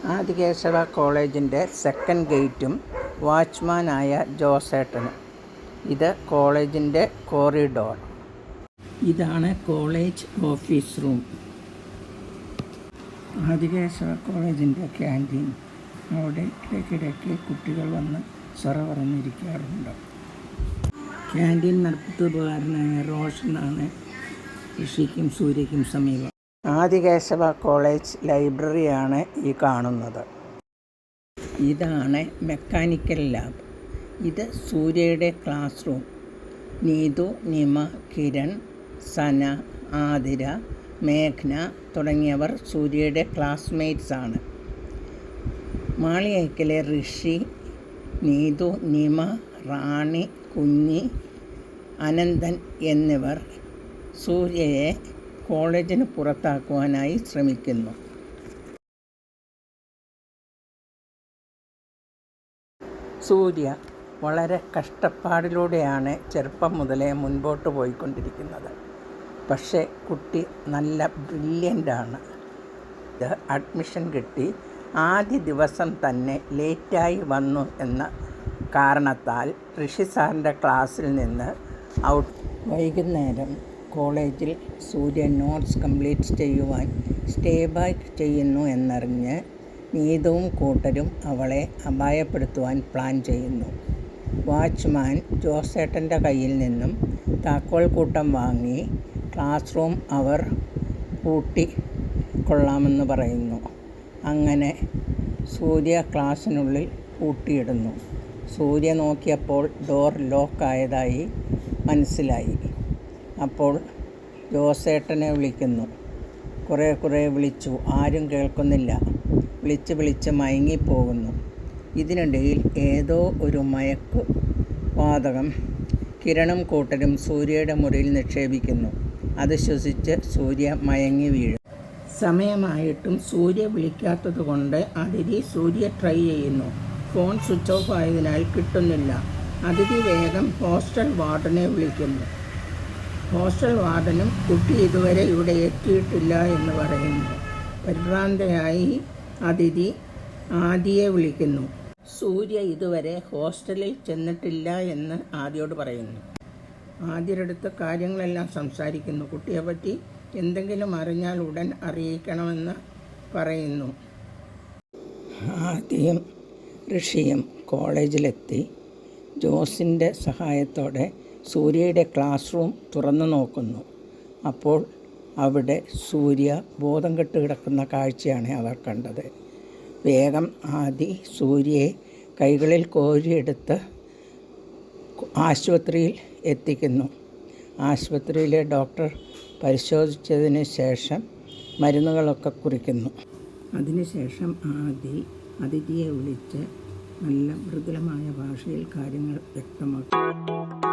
ആദികേശവ കോളേജിൻ്റെ സെക്കൻഡ് ഗേറ്റും വാച്ച്മാനായ ജോസേട്ടനും. ഇത് കോളേജിൻ്റെ കോറിഡോർ. ഇതാണ് കോളേജ് ഓഫീസ് റൂം. ആദികേശവ കോളേജിൻ്റെ ക്യാൻറ്റീൻ. അവിടെ ഇടയ്ക്കിടയ്ക്ക് കുട്ടികൾ വന്ന് സൊറ പറഞ്ഞിരിക്കാറുണ്ട്. ക്യാൻറ്റീൻ നടത്തുകാരനായ റോഷനാണ് ഋഷിക്കും സൂര്യയ്ക്കും സമീപം. ആദികേശവ കോളേജ് ലൈബ്രറിയാണ് ഈ കാണുന്നത്. ഇതാണ് മെക്കാനിക്കൽ ലാബ്. ഇത് സൂര്യയുടെ ക്ലാസ് റൂം. നീതു, നിമ, കിരൺ, സന, ആതിര, മേഘ്ന തുടങ്ങിയവർ സൂര്യയുടെ ക്ലാസ്മേറ്റ്സ് ആണ്. മാളിയേക്കലെ ഋഷി, നീതു, നിമ, റാണി, കുഞ്ഞി, അനന്തൻ എന്നിവർ സൂര്യയെ കോളേജിന് പുറത്താക്കുവാനായി ശ്രമിക്കുന്നു. സൂര്യ വളരെ കഷ്ടപ്പാടിലൂടെയാണ് ചെറുപ്പം മുതലേ മുൻപോട്ട് പോയിക്കൊണ്ടിരിക്കുന്നത്. പക്ഷേ കുട്ടി നല്ല ബ്രില്യൻ്റാണ്. ഇത് അഡ്മിഷൻ കിട്ടി ആദ്യ ദിവസം തന്നെ ലേറ്റായി വന്നു എന്ന കാരണത്താൽ ഋഷി സാറിൻ്റെ ക്ലാസ്സിൽ നിന്ന് ഔട്ട്. വൈകുന്നേരം കോളേജിൽ സൂര്യ നോട്ട്സ് കംപ്ലീറ്റ് ചെയ്യുവാൻ സ്റ്റേ ബാക്ക് ചെയ്യുന്നു എന്നറിഞ്ഞ് നീതുവും കൂട്ടരും അവളെ അപായപ്പെടുത്തുവാൻ പ്ലാൻ ചെയ്യുന്നു. വാച്ച്മാൻ ജോസേട്ടൻ്റെ കയ്യിൽ നിന്നും താക്കോൽ കൂട്ടം വാങ്ങി ക്ലാസ് റൂം അവർ പൂട്ടിക്കൊള്ളാമെന്ന് പറയുന്നു. അങ്ങനെ സൂര്യ ക്ലാസ്സിനുള്ളിൽ പൂട്ടിയിടുന്നു. സൂര്യ നോക്കിയപ്പോൾ ഡോർ ലോക്കായതായി മനസ്സിലായി. അപ്പോൾ ജോസേട്ടനെ വിളിക്കുന്നു. കുറേ വിളിച്ചു, ആരും കേൾക്കുന്നില്ല. വിളിച്ച് മയങ്ങിപ്പോകുന്നു. ഇതിനിടയിൽ ഏതോ ഒരു മയക്കു വാതകം കിരണും കൂട്ടരും സൂര്യയുടെ മുറിയിൽ നിക്ഷേപിക്കുന്നു. അത് ശ്വസിച്ച് സൂര്യ മയങ്ങി വീഴും. സമയമായിട്ടും സൂര്യ വിളിക്കാത്തതുകൊണ്ട് അതിഥി സൂര്യ ട്രൈ ചെയ്യുന്നു. ഫോൺ സ്വിച്ച് ഓഫ് ആയതിനാൽ കിട്ടുന്നില്ല. അതിഥി വേഗം ഹോസ്റ്റൽ വാർഡനെ വിളിക്കുന്നു. ഹോസ്റ്റൽ വാർഡനും കുട്ടി ഇതുവരെ ഇവിടെ എത്തിയിട്ടില്ല എന്ന് പറയുന്നു. പരിഭ്രാന്തയായി അതിഥി ആദിയെ വിളിക്കുന്നു. സൂര്യ ഇതുവരെ ഹോസ്റ്റലിൽ ചെന്നിട്ടില്ല എന്ന് ആദിയോട് പറയുന്നു. ആദിയുടെ അടുത്ത് കാര്യങ്ങളെല്ലാം സംസാരിക്കുന്നു. കുട്ടിയെപ്പറ്റി എന്തെങ്കിലും അറിഞ്ഞാൽ ഉടൻ അറിയിക്കണമെന്ന് പറയുന്നു. ആദിയും ഋഷിയും കോളേജിലെത്തി ജോസിൻ്റെ സഹായത്തോടെ സൂര്യയുടെ ക്ലാസ് റൂം തുറന്നു നോക്കുന്നു. അപ്പോൾ അവിടെ സൂര്യ ബോധം കെട്ട് കിടക്കുന്ന കാഴ്ചയാണ് അവർ കണ്ടത്. വേഗം ആദി സൂര്യയെ കൈകളിൽ കോരിയെടുത്ത് ആശുപത്രിയിൽ എത്തിക്കുന്നു. ആശുപത്രിയിലെ ഡോക്ടർ പരിശോധിച്ചതിന് ശേഷം മരുന്നുകളൊക്കെ കുറിക്കുന്നു. അതിനുശേഷം ആദി അതിഥിയെ വിളിച്ച് നല്ല മൃദുലമായ ഭാഷയിൽ കാര്യങ്ങൾ വ്യക്തമാക്കി.